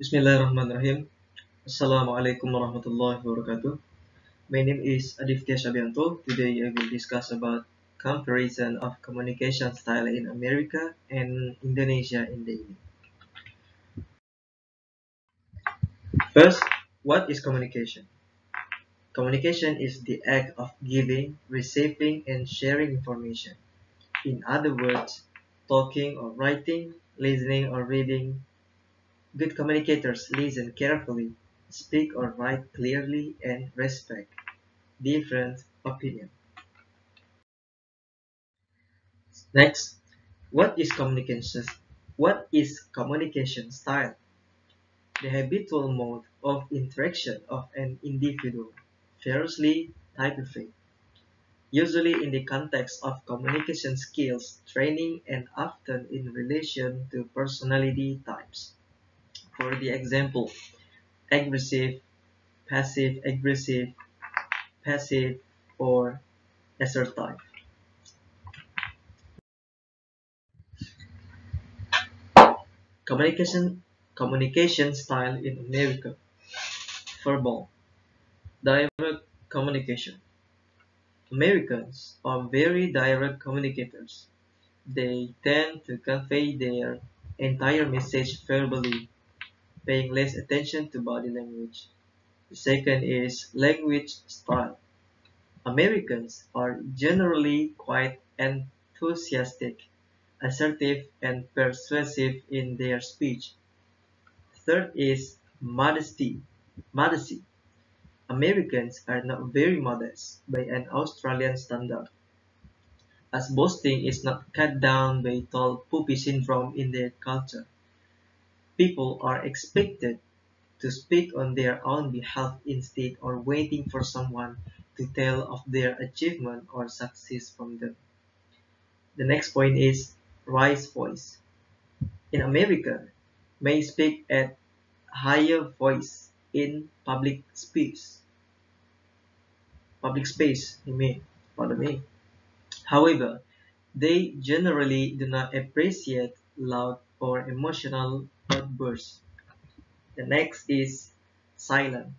Bismillahirrahmanirrahim. Assalamualaikum warahmatullahi wabarakatuh. My name is Adiftia syabianto. Today I will discuss about comparison of communication style in America and Indonesia in daily. First, what is communication? Communication is the act of giving, receiving, and sharing information. In other words, talking or writing, listening or reading. Good communicators listen carefully, speak or write clearly, and respect different opinion. Next, what is communication? What is communication style? The habitual mode of interaction of an individual, variously typified, usually in the context of communication skills, training, and often in relation to personality types. For the example, aggressive, passive-aggressive, passive, or assertive. Communication communication style in America. Verbal, direct communication. Americans are very direct communicators. They tend to convey their entire message verbally, paying less attention to body language. The second is language style. Americans are generally quite enthusiastic, assertive, and persuasive in their speech. Third is modesty. Modesty. Americans are not very modest by an Australian standard, as boasting is not cut down by tall poppy syndrome in their culture. People are expected to speak on their own behalf instead of waiting for someone to tell of their achievement or success from them. The next point is raised voice. In America, may speak at higher voice in public space, pardon me. However, they generally do not appreciate loud or emotional outbursts. The next is silent.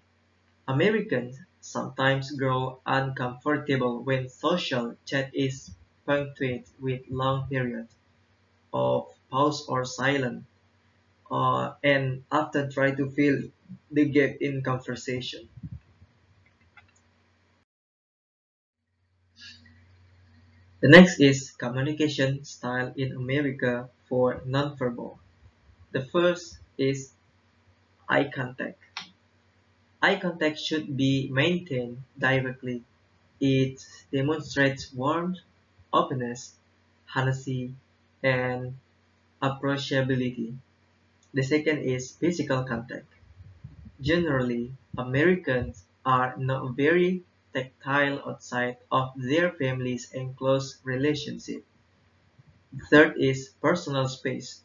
Americans sometimes grow uncomfortable when social chat is punctuated with long periods of pause or silence, and often try to fill the gap in conversation. The next is communication style in America for nonverbal. The first is eye contact. Eye contact should be maintained directly. It demonstrates warmth, openness, honesty, and approachability. The second is physical contact. Generally, Americans are not very tactile outside of their families and close relationships. The third is personal space.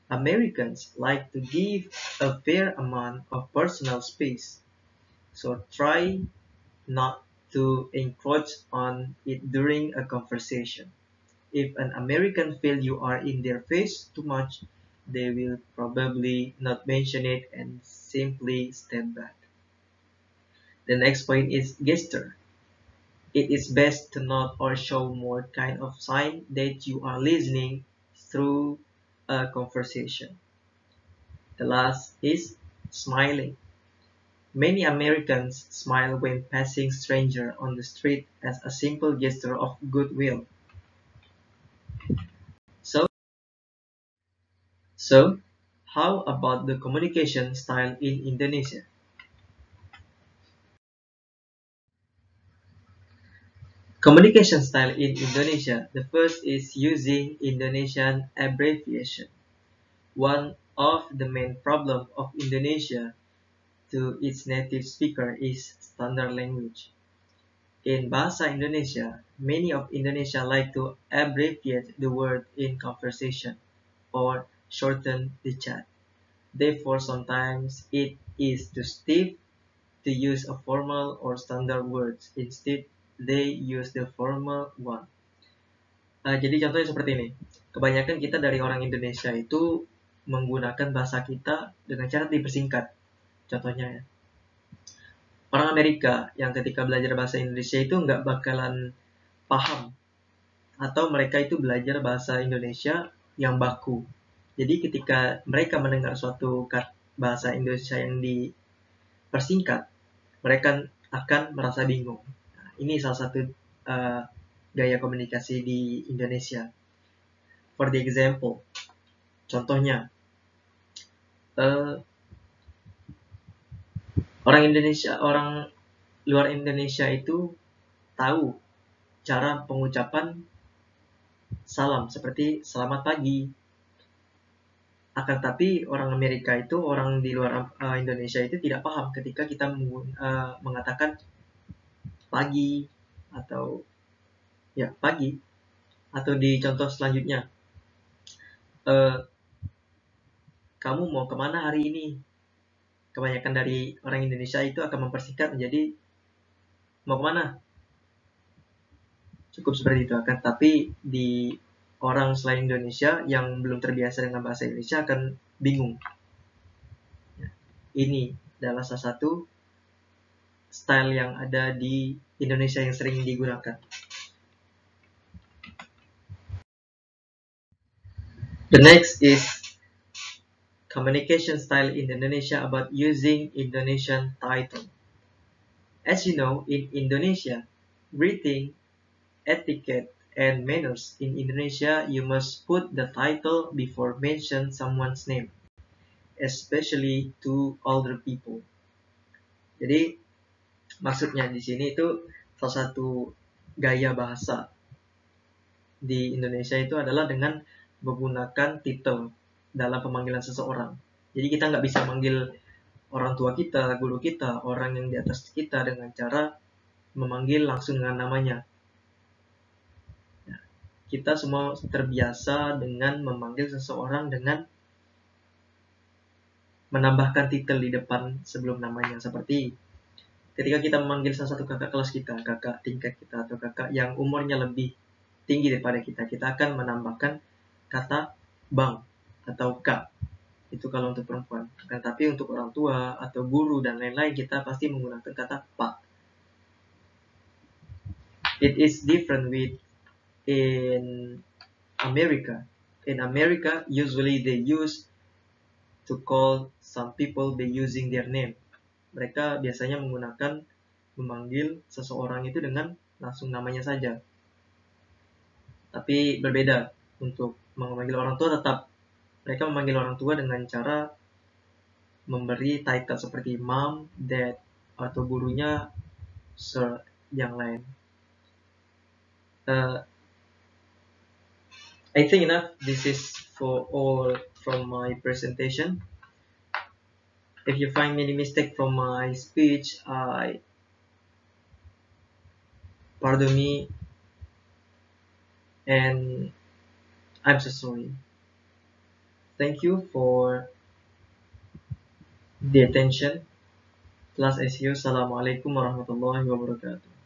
Americans like to give a fair amount of personal space, so try not to encroach on it during a conversation. If an American feels you are in their face too much, they will probably not mention it and simply step back. The next point is gesture. It is best to nod or show more kind of sign that you are listening through a conversation. The last is smiling. Many Americans smile when passing stranger on the street as a simple gesture of goodwill. So, so how about the communication style in Indonesia? Communication style in Indonesia. The first is using Indonesian abbreviation. One of the main problems of Indonesia to its native speaker is standard language. In Bahasa Indonesia, many of Indonesia like to abbreviate the word in conversation or shorten the chat. Therefore, sometimes it is too stiff to use a formal or standard words. Instead, they use the formal one. Jadi contohnya seperti ini. Kebanyakan kita dari orang Indonesia itu menggunakan bahasa kita dengan cara dipersingkat. Contohnya ya, orang Amerika yang ketika belajar bahasa Indonesia itu nggak bakalan paham, atau mereka itu belajar bahasa Indonesia yang baku. Jadi ketika mereka mendengar suatu bahasa Indonesia yang dipersingkat, mereka akan merasa bingung. Nah, ini salah satu gaya komunikasi di Indonesia. For the example, contohnya, orang luar Indonesia itu tahu cara pengucapan salam seperti selamat pagi. Akan tapi orang Amerika itu, orang di luar Indonesia itu tidak paham ketika kita mengatakan pagi atau ya pagi, atau di contoh selanjutnya, kamu mau kemana hari ini? Kebanyakan dari orang Indonesia itu akan mempersingkat menjadi mau kemana? Cukup seperti itu. Akan tapi di orang selain Indonesia yang belum terbiasa dengan bahasa Indonesia akan bingung. Ini adalah salah satu style yang ada di Indonesia yang sering digunakan. The next is communication style in Indonesia about using Indonesian title. As you know, in Indonesia, greeting, etiquette, and manners in Indonesia, you must put the title before mention someone's name, especially to older people. Jadi maksudnya di sini itu salah satu gaya bahasa di Indonesia itu adalah dengan menggunakan titel dalam pemanggilan seseorang. Jadi kita nggak bisa manggil orang tua kita, guru kita, orang yang di atas kita dengan cara memanggil langsung dengan namanya. Kita semua terbiasa dengan memanggil seseorang dengan menambahkan titel di depan sebelum namanya. Seperti ketika kita memanggil salah satu kakak kelas kita, kakak tingkat kita, atau kakak yang umurnya lebih tinggi daripada kita, kita akan menambahkan kata bang atau kak. Itu kalau untuk perempuan. Tapi untuk orang tua atau guru dan lain-lain, kita pasti menggunakan kata pak. It is different with in America. In America, usually they use to call some people by using their name. Mereka biasanya memanggil seseorang itu dengan langsung namanya saja. Tapi berbeda untuk memanggil orang tua, tetap mereka memanggil orang tua dengan cara memberi title seperti mom, dad, atau gurunya sir, yang lain. I think enough. This is for all from my presentation. If you find any mistake from my speech, pardon me, and I'm so sorry. Thank you for the attention. Class SU. Assalamualaikum warahmatullahi wabarakatuh.